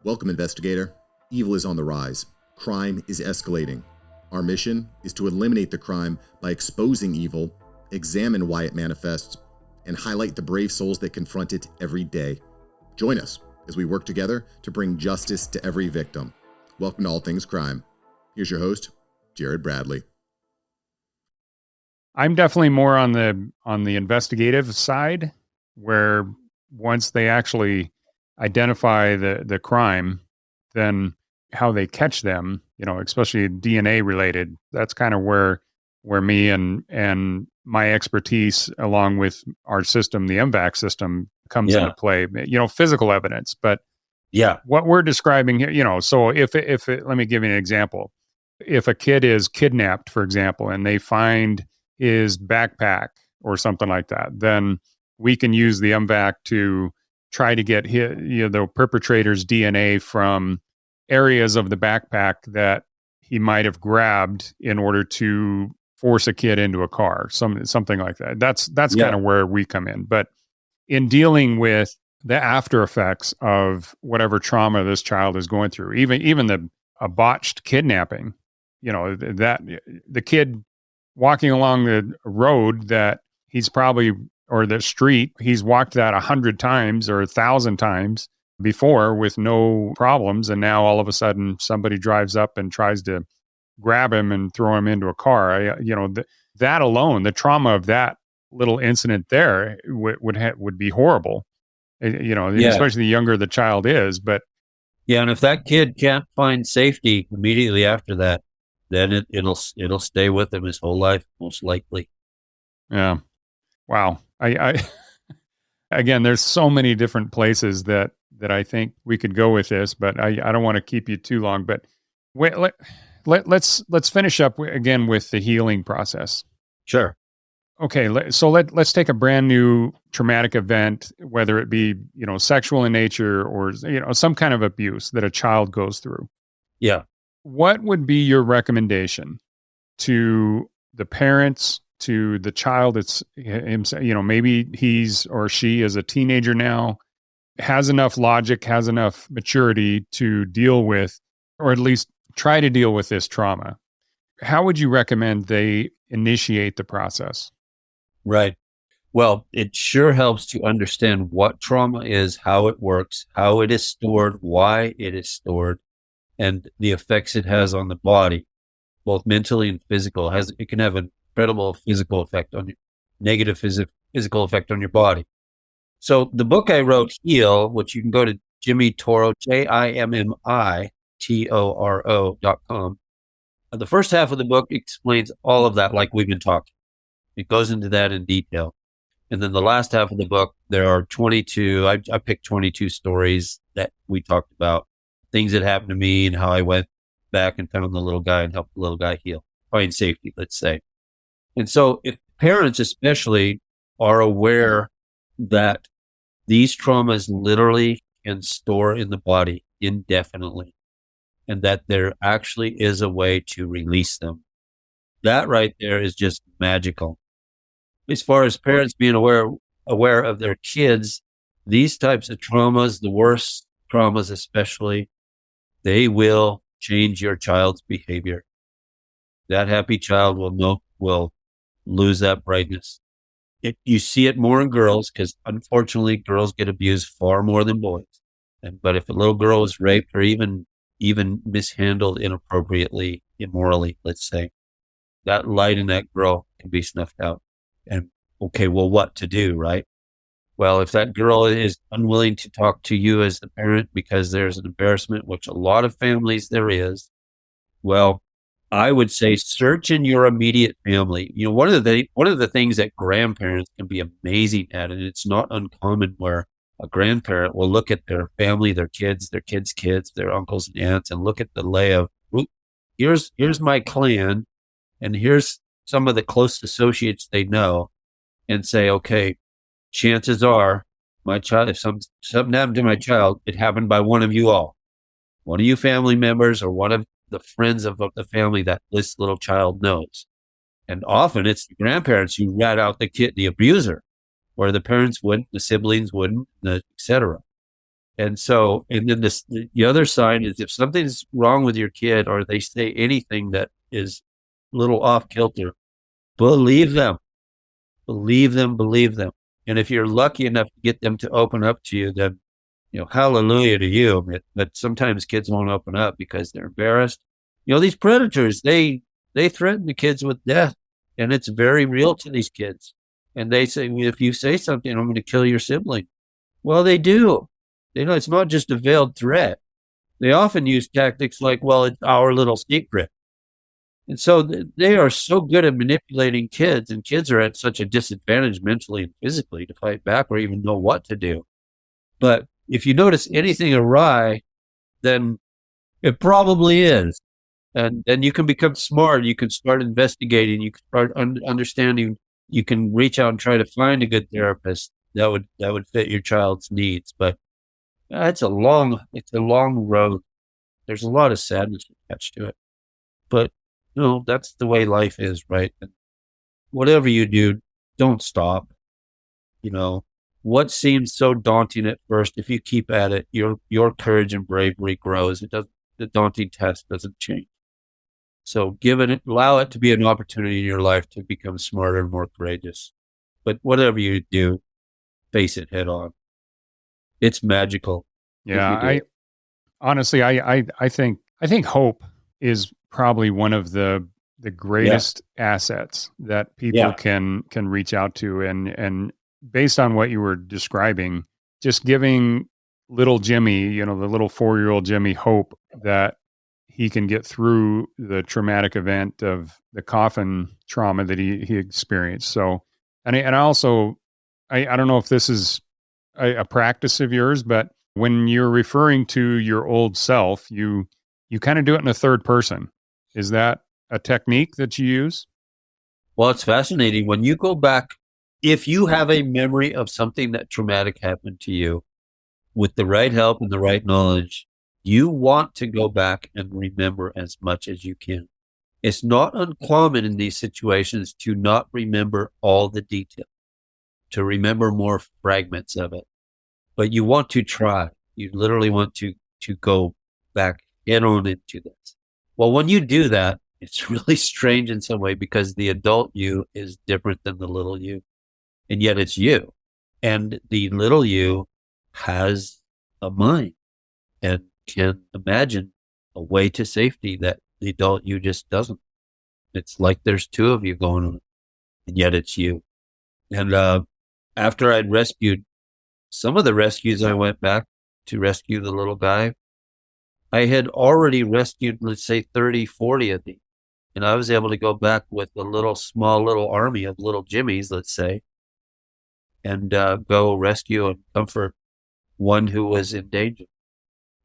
Welcome, investigator. Evil is on the rise. Crime is escalating. Our mission is to eliminate the crime by exposing evil, examine why it manifests, and highlight the brave souls that confront it every day. Join us as we work together to bring justice to every victim. Welcome to All Things Crime. Here's your host, Jared Bradley. I'm definitely more on the investigative side, where once they actually identify the crime, then how they catch them, especially DNA related, that's kind of where me and my expertise along with our system, the M-Vac system, comes into play. Physical evidence, but what we're describing here, so if let me give you an example. If a kid is kidnapped, for example, and they find his backpack or something like that, then we can use the M-Vac to try to get the perpetrator's DNA from areas of the backpack that he might have grabbed in order to force a kid into a car, something like that. That's kind of where we come in. But in dealing with the after effects of whatever trauma this child is going through, even a botched kidnapping, that the kid walking along the road that he's probably, or the street, he's walked that 100 times or 1,000 times before with no problems. And now all of a sudden somebody drives up and tries to grab him and throw him into a car. That alone, the trauma of that little incident there would be horrible, especially the younger the child is. But and if that kid can't find safety immediately after that, then it'll stay with him his whole life, most likely. Yeah. Wow. I again, there's so many different places that I think we could go with this, but I don't want to keep you too long. But let's finish up again with the healing process. Sure. Okay. So let's take a brand new traumatic event, whether it be sexual in nature or some kind of abuse that a child goes through. Yeah. What would be your recommendation to the parents, to the child? It's himself, maybe he's or she is a teenager now, has enough logic, has enough maturity to deal with, or at least try to deal with this trauma. How would you recommend they initiate the process? Right. Well, it sure helps to understand what trauma is, how it works, how it is stored, why it is stored, and the effects it has on the body, both mentally and physical. It can have an incredible physical effect on you, negative physical effect on your body. So the book I wrote, Heal, which you can go to Jimmi Toro, JimmiToro.com. The first half of the book explains all of that like we've been talking. It goes into that in detail. And then the last half of the book, there are 22, I picked 22 stories that we talked about, things that happened to me and how I went back and found the little guy and helped the little guy find safety, let's say. And so if parents especially are aware that these traumas literally can store in the body indefinitely, and that there actually is a way to release them, that right there is just magical. As far as parents being aware of their kids, these types of traumas, the worst traumas especially, they will change your child's behavior. That happy child will lose that brightness. You see it more in girls because unfortunately girls get abused far more than boys. But if a little girl is raped or even mishandled inappropriately, immorally, let's say, that light in that girl can be snuffed out. And okay, well, what to do, right? Well, if that girl is unwilling to talk to you as the parent because there's an embarrassment, which a lot of families there is, well, I would say search in your immediate family. One of the things that grandparents can be amazing at, and it's not uncommon, where a grandparent will look at their family, their kids' kids, their uncles and aunts, and look at the lay of, here's my clan, and here's some of the close associates they know, and say, okay, chances are my child, if something happened to my child, it happened by one of you all, one of you family members, or one of the friends of the family that this little child knows. And often it's the grandparents who rat out the abuser, or the parents wouldn't, the siblings wouldn't, etc. And so, and then the other side is if something's wrong with your kid or they say anything that is a little off kilter, believe them, believe them, believe them. And if you're lucky enough to get them to open up to you, then, hallelujah to you. But sometimes kids won't open up because they're embarrassed. These predators, they threaten the kids with death, and it's very real to these kids. And they say, if you say something, I'm going to kill your sibling. Well, they do. It's not just a veiled threat. They often use tactics like, well, it's our little secret. And so they are so good at manipulating kids, and kids are at such a disadvantage mentally and physically to fight back or even know what to do. But if you notice anything awry, then it probably is. And then you can become smart. You can start investigating. You can start understanding. You can reach out and try to find a good therapist that would fit your child's needs. But it's a long road. There's a lot of sadness attached to it. But that's the way life is, right? And whatever you do, don't stop. What seems so daunting at first, if you keep at it, your courage and bravery grows. The daunting task doesn't change. So allow it to be an opportunity in your life to become smarter and more courageous. But whatever you do, face it head on. It's magical. Yeah, honestly, I think hope is probably one of the greatest assets that people can reach out to, and based on what you were describing, just giving little Jimmy, the little 4-year-old Jimmy, hope that he can get through the traumatic event of the coffin trauma that he experienced. So, and I also, I don't know if this is a practice of yours, but when you're referring to your old self, you kind of do it in the third person. Is that a technique that you use? Well, it's fascinating. When you go back, if you have a memory of something that traumatic happened to you, with the right help and the right knowledge, you want to go back and remember as much as you can. It's not uncommon in these situations to not remember all the detail, to remember more fragments of it. But you want to try. You literally want to go back head on into this. Well, when you do that, it's really strange in some way because the adult you is different than the little you. And yet it's you. And the little you has a mind and can imagine a way to safety that the adult you just doesn't. It's like there's two of you going on, and yet it's you. And after I'd rescued some of the rescues, I went back to rescue the little guy. I had already rescued, let's say, 30, 40 of these. And I was able to go back with a small little army of little Jimmies, let's say, and go rescue and comfort one who was in danger.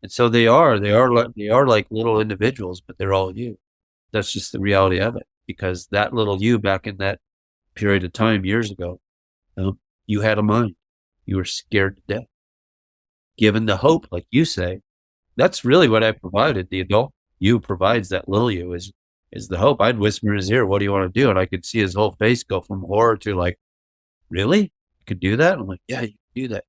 And so they are like little individuals, but they're all you. That's just the reality of it, because that little you back in that period of time years ago, you had a mind. You were scared to death. Given the hope, like you say, that's really what I provided. The adult you provides that little you is the hope. I'd whisper in his ear, "What do you want to do?" And I could see his whole face go from horror to like, "Really? You could do that?" I'm like, "Yeah, you can do that.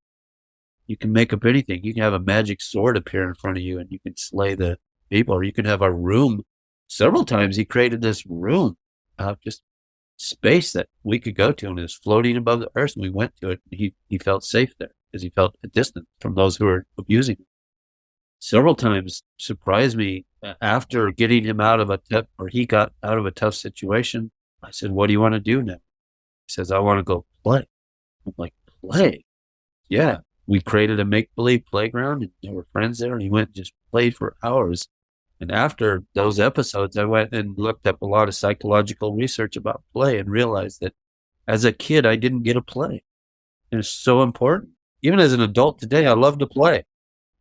You can make up anything. You can have a magic sword appear in front of you and you can slay the people, or you can have a room." Several times he created this room, just space that we could go to, and it was floating above the earth, and we went to it. He felt safe there because he felt distant from those who were abusing him. Several times surprised me after getting him out of he got out of a tough situation. I said, "What do you want to do now?" He says, "I want to go play." I'm like, "Play?" Yeah. We created a make-believe playground, and there were friends there, and he went and just played for hours. And after those episodes, I went and looked up a lot of psychological research about play and realized that as a kid, I didn't get to play. And it's so important. Even as an adult today, I love to play.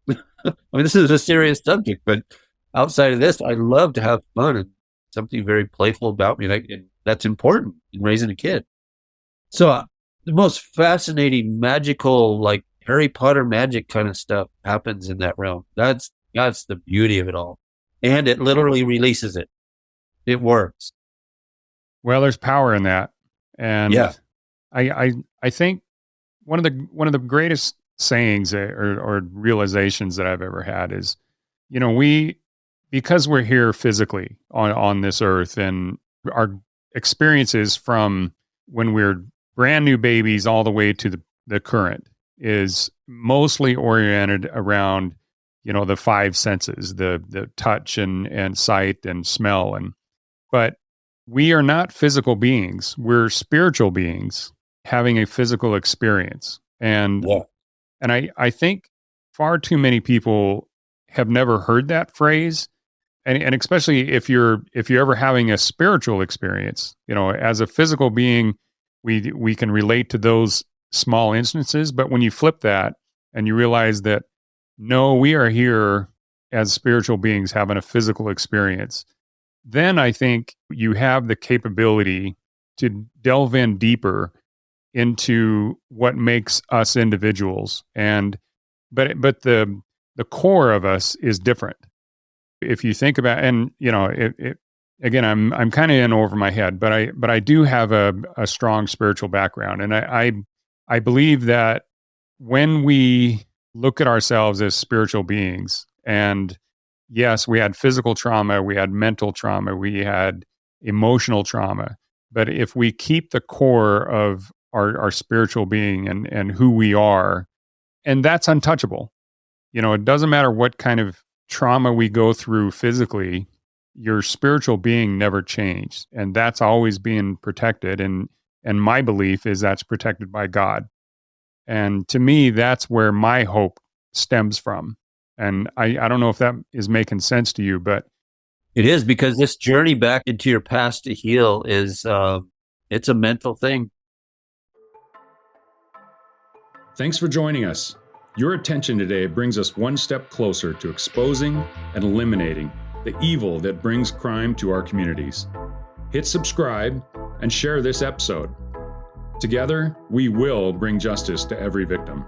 I mean, this is a serious subject, but outside of this, I love to have fun and something very playful about me. And that's important in raising a kid. So the most fascinating, magical, like Harry Potter magic kind of stuff happens in that realm. That's the beauty of it all. And it literally releases it. It works. Well, there's power in that. And yeah, I think one of the greatest sayings or realizations that I've ever had is, because we're here physically on this earth, and our experiences from when we're brand new babies all the way to the current is mostly oriented around, the five senses, the touch and sight and smell. But we are not physical beings. We're spiritual beings having a physical experience. And I think far too many people have never heard that phrase. And especially if you're ever having a spiritual experience, as a physical being, we can relate to those small instances. But when you flip that and you realize that, no, we are here as spiritual beings having a physical experience, then I think you have the capability to delve in deeper into what makes us individuals. But the core of us is different. If you think about, and again, I'm kind of in over my head, but I do have a strong spiritual background, and I believe that when we look at ourselves as spiritual beings, and yes, we had physical trauma, we had mental trauma, we had emotional trauma, but if we keep the core of our spiritual being and who we are, and that's untouchable. It doesn't matter what kind of trauma we go through physically, your spiritual being never changed, and that's always being protected. And my belief is that's protected by God. And to me, that's where my hope stems from. And I don't know if that is making sense to you, but it is, because this journey back into your past to heal is it's a mental thing. Thanks for joining us. Your attention today brings us one step closer to exposing and eliminating the evil that brings crime to our communities. Hit subscribe and share this episode. Together, we will bring justice to every victim.